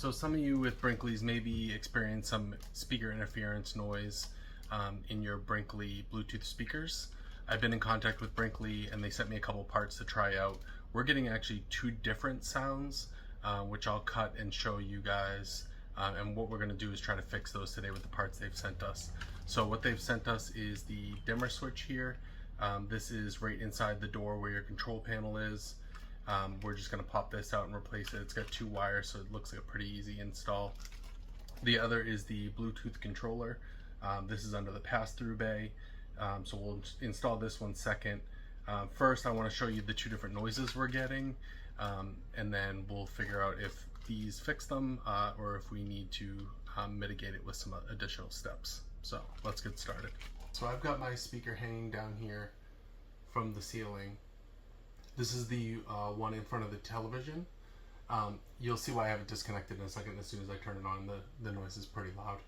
So some of you with Brinkley's maybe experience some speaker interference noise in your Brinkley Bluetooth speakers. I've been in contact with Brinkley and they sent me a couple parts to try out. We're getting actually two different sounds, which I'll cut and show you guys. And what we're going to do is try to fix those today with the parts they've sent us. So what they've sent us is the dimmer switch here. This is right inside the door where your control panel is. We're just going to pop this out and replace it. It's got two wires, so it looks like a pretty easy install. The other is the Bluetooth controller. This is under the pass-through bay, so we'll install this one second. First, I want to show you the two different noises we're getting, and then we'll figure out if these fix them or if we need to mitigate it with some additional steps. So let's get started. So I've got my speaker hanging down here from the ceiling. This is the one in front of the television. You'll see why I have it disconnected in a second. As soon as I turn it on, the noise is pretty loud.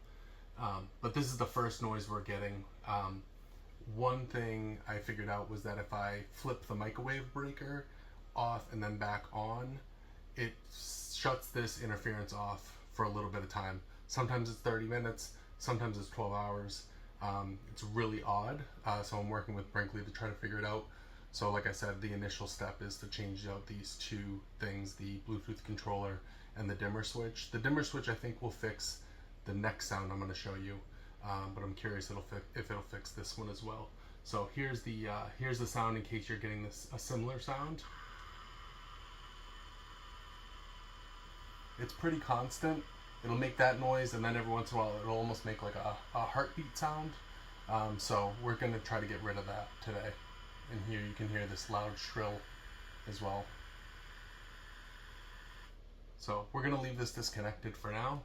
But this is the first noise we're getting. One thing I figured out was that if I flip the microwave breaker off and then back on, it shuts this interference off for a little bit of time. Sometimes it's 30 minutes, sometimes it's 12 hours. It's really odd, so I'm working with Brinkley to try to figure it out. So like I said, the initial step is to change out these two things, the Bluetooth controller and the dimmer switch. The dimmer switch I think will fix the next sound I'm going to show you, but I'm curious if it'll fix this one as well. So here's the sound in case you're getting a similar sound. It's pretty constant. It'll make that noise, and then every once in a while it'll almost make like a heartbeat sound. So we're going to try to get rid of that today. And here you can hear this loud shrill as well. So we're going to leave this disconnected for now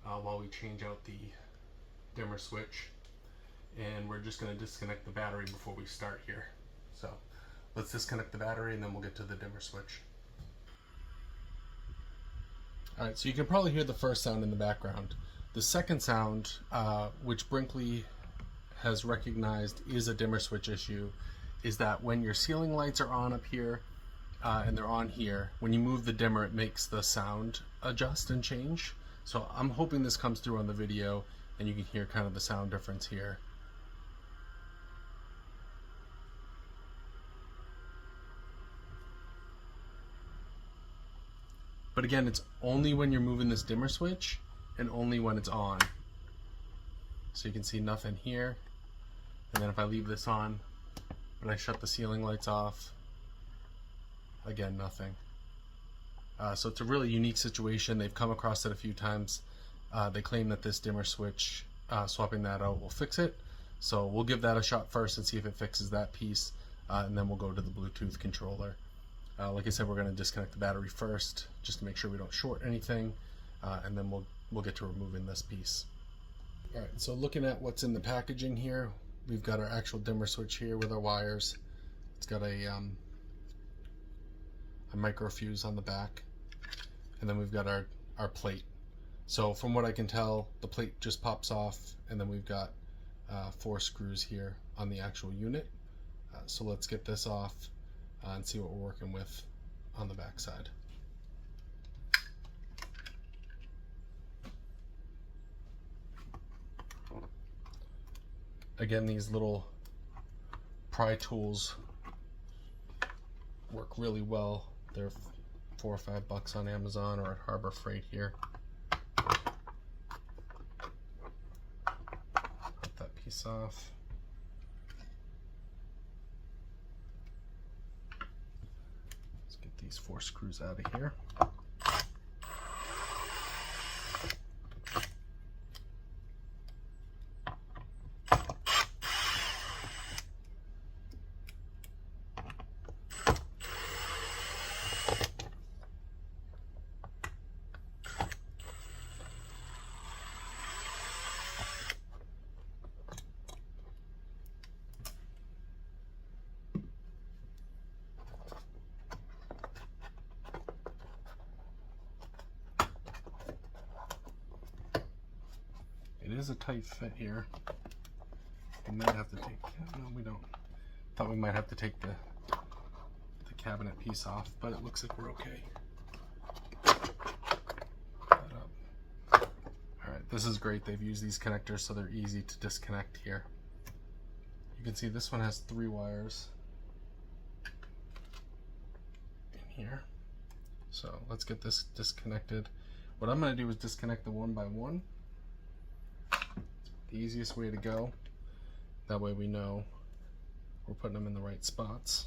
while we change out the dimmer switch. And we're just going to disconnect the battery before we start here. So let's disconnect the battery and then we'll get to the dimmer switch. Alright, so you can probably hear the first sound in the background. The second sound, which Brinkley has recognized is a dimmer switch issue, is that when your ceiling lights are on up here and they're on here, when you move the dimmer it makes the sound adjust and change. So I'm hoping this comes through on the video and you can hear kind of the sound difference here. But again, it's only when you're moving this dimmer switch and only when it's on. So you can see nothing here. And then if I leave this on, but I shut the ceiling lights off, again, nothing. So it's a really unique situation. They've come across it a few times. They claim that this dimmer switch, swapping that out will fix it. So we'll give that a shot first and see if it fixes that piece, and then we'll go to the Bluetooth controller. Like I said, we're going to disconnect the battery first, just to make sure we don't short anything, and then we'll get to removing this piece. All right, so looking at what's in the packaging here, we've got our actual dimmer switch here with our wires. It's got a micro fuse on the back, and then we've got our plate. So from what I can tell, the plate just pops off, and then we've got 4 screws here on the actual unit. So let's get this off and see what we're working with on the back side. Again, these little pry tools work really well. They're $4 or $5 on Amazon or at Harbor Freight here. Pop that piece off. Let's get these 4 screws out of here. It is a tight fit here. We might have to take, no we don't. Thought we might have to take the cabinet piece off, but it looks like we're okay. This is great. They've used these connectors so they're easy to disconnect here. You can see this one has 3 wires in here. So let's get this disconnected. What I'm going to do is disconnect them one by one. The easiest way to go. That way we know we're putting them in the right spots.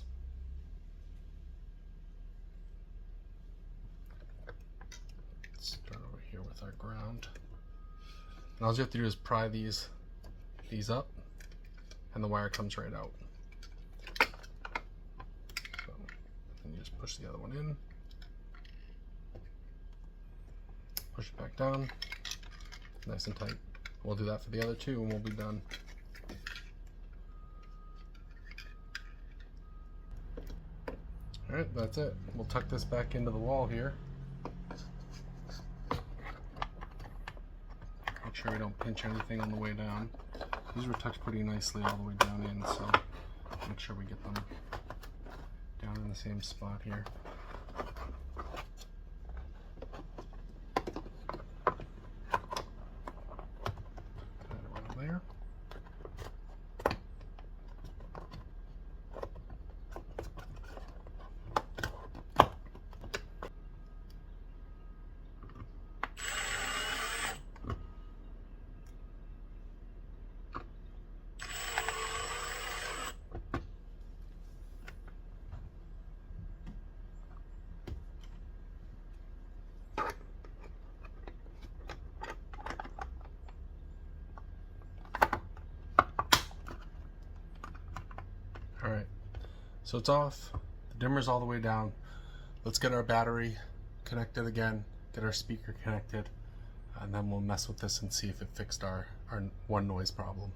Let's start over here with our ground. And all you have to do is pry these up, and the wire comes right out. So then you just push the other one in, push it back down, nice and tight. We'll do that for the other 2 and we'll be done. Alright, that's it. We'll tuck this back into the wall here. Make sure we don't pinch anything on the way down. These were tucked pretty nicely all the way down in, so make sure we get them down in the same spot here. There. Alright, so it's off, the dimmer's all the way down. Let's get our battery connected again, get our speaker connected, and then we'll mess with this and see if it fixed our one noise problem.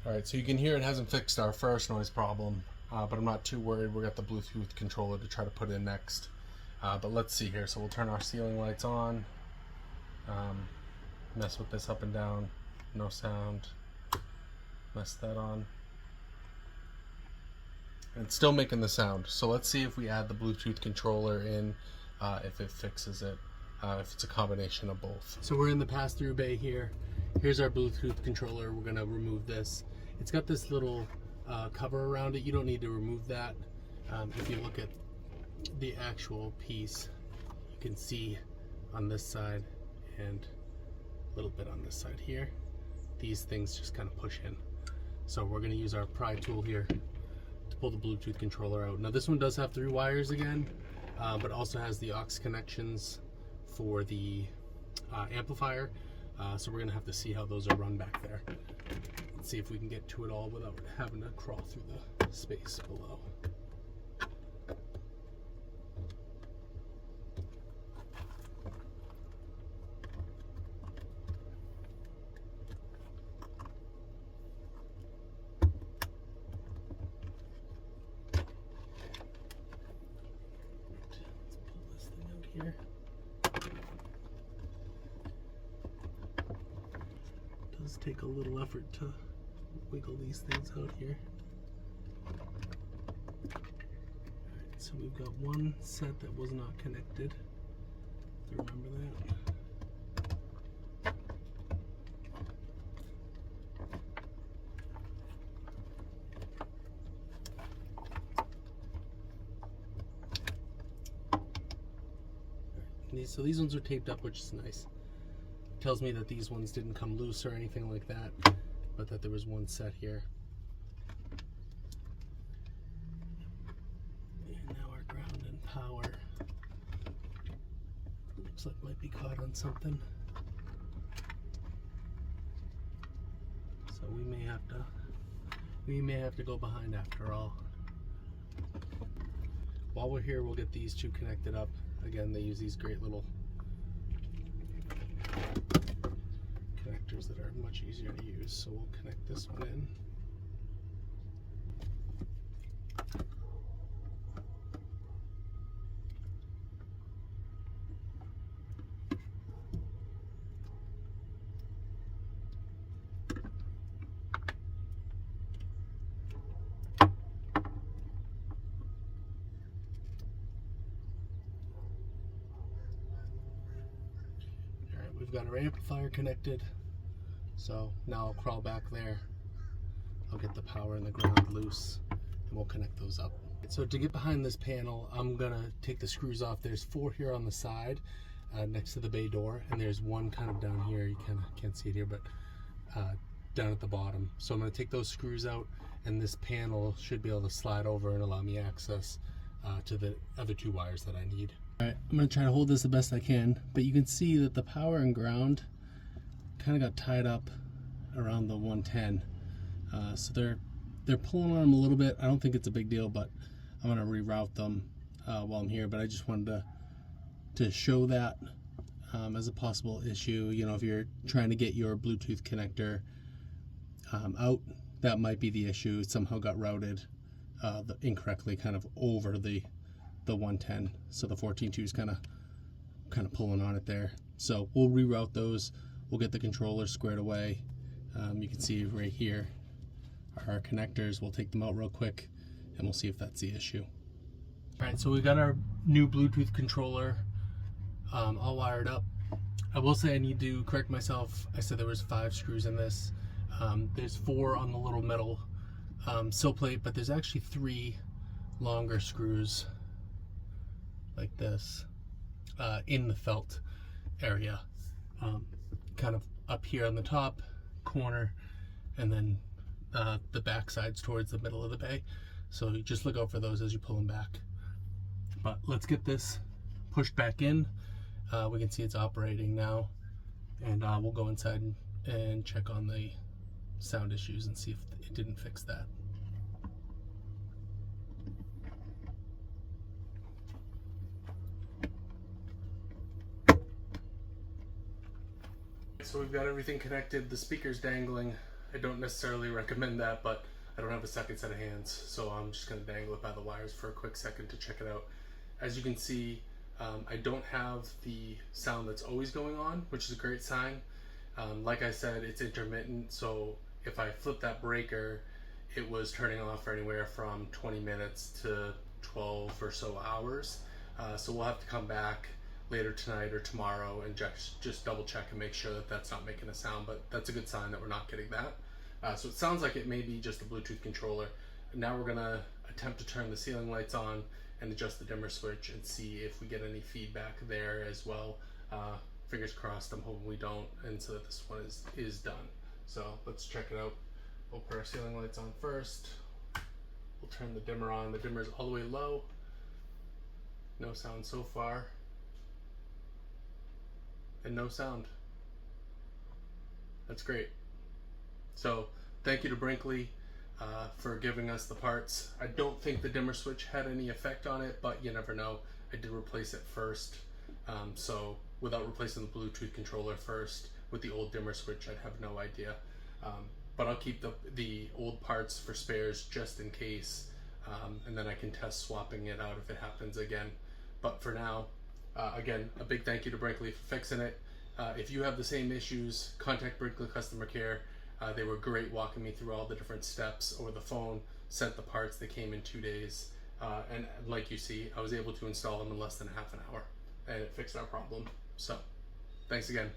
Alright, so you can hear it hasn't fixed our first noise problem, but I'm not too worried. We've got the Bluetooth controller to try to put in next. But let's see here, so we'll turn our ceiling lights on, mess with this up and down, no sound. Mess that on. And it's still making the sound. So let's see if we add the Bluetooth controller in, if it fixes it, if it's a combination of both. So we're in the pass-through bay here. Here's our Bluetooth controller. We're gonna remove this. It's got this little cover around it. You don't need to remove that. If you look at the actual piece, you can see on this side and a little bit on this side here, these things just kind of push in. So we're going to use our pry tool here to pull the Bluetooth controller out. Now this one does have 3 wires again, but also has the aux connections for the amplifier. So we're going to have to see how those are run back there. Let's see if we can get to it all without having to crawl through the space below. Here. It does take a little effort to wiggle these things out here. Alright, so we've got one set that was not connected. Remember that. So these ones are taped up, which is nice. Tells me that these ones didn't come loose or anything like that, but that there was one set here. And now our ground and power looks like might be caught on something. So we may have to go behind after all. While we're here, we'll get these 2 connected up. Again, they use these great little connectors that are much easier to use. So we'll connect this one in. we've got our amplifier connected. So now I'll crawl back there. I'll get the power and the ground loose and we'll connect those up. So to get behind this panel, I'm gonna take the screws off. There's 4 here on the side next to the bay door, and there's one kind of down here. You kind of can't see it here, but down at the bottom. So I'm gonna take those screws out, and this panel should be able to slide over and allow me access to the other 2 wires that I need. All right, I'm gonna try to hold this the best I can, but you can see that the power and ground kind of got tied up around the 110. So they're pulling on them a little bit. I don't think it's a big deal, but I'm gonna reroute them while I'm here. But I just wanted to show that as a possible issue. You know, if you're trying to get your Bluetooth connector out, that might be the issue. It somehow got routed incorrectly, kind of over the 110. So the 14.2 is kind of pulling on it there. So we'll reroute those. We'll get the controller squared away. You can see right here our connectors. We'll take them out real quick and we'll see if that's the issue. All right, so we got our new Bluetooth controller all wired up. I will say I need to correct myself. I said there was 5 screws in this. There's 4 on the little metal sill plate, but there's actually 3 longer screws like this in the felt area, kind of up here on the top corner, and then the back sides towards the middle of the bay. So you just look out for those as you pull them back. But let's get this pushed back in. We can see it's operating now, and we'll go inside and check on the sound issues and see if it didn't fix that. So we've got everything connected. The speaker's dangling. I don't necessarily recommend that, but I don't have a second set of hands, so I'm just going to dangle it by the wires for a quick second to check it out. As you can see, I don't have the sound that's always going on, which is a great sign. Like I said, it's intermittent, so if I flip that breaker, it was turning off for anywhere from 20 minutes to 12 or so hours. So we'll have to come back later tonight or tomorrow and just double check and make sure that that's not making a sound, but that's a good sign that we're not getting that. So it sounds like it may be just a Bluetooth controller. Now we're gonna attempt to turn the ceiling lights on and adjust the dimmer switch and see if we get any feedback there as well. Fingers crossed, I'm hoping we don't, and so that this one is done. So let's check it out. We'll put our ceiling lights on first. We'll turn the dimmer on. The dimmer is all the way low. No sound so far. And no sound. That's great. So thank you to Brinkley for giving us the parts. I don't think the dimmer switch had any effect on it, but you never know. I did replace it first. So without replacing the Bluetooth controller first with the old dimmer switch, I'd have no idea. But I'll keep the old parts for spares just in case, and then I can test swapping it out if it happens again. But for now, again, a big thank you to Brinkley for fixing it. If you have the same issues, contact Brinkley Customer Care. They were great walking me through all the different steps over the phone, sent the parts, they came in 2 days, and like you see, I was able to install them in less than half an hour, and it fixed our problem. So, thanks again.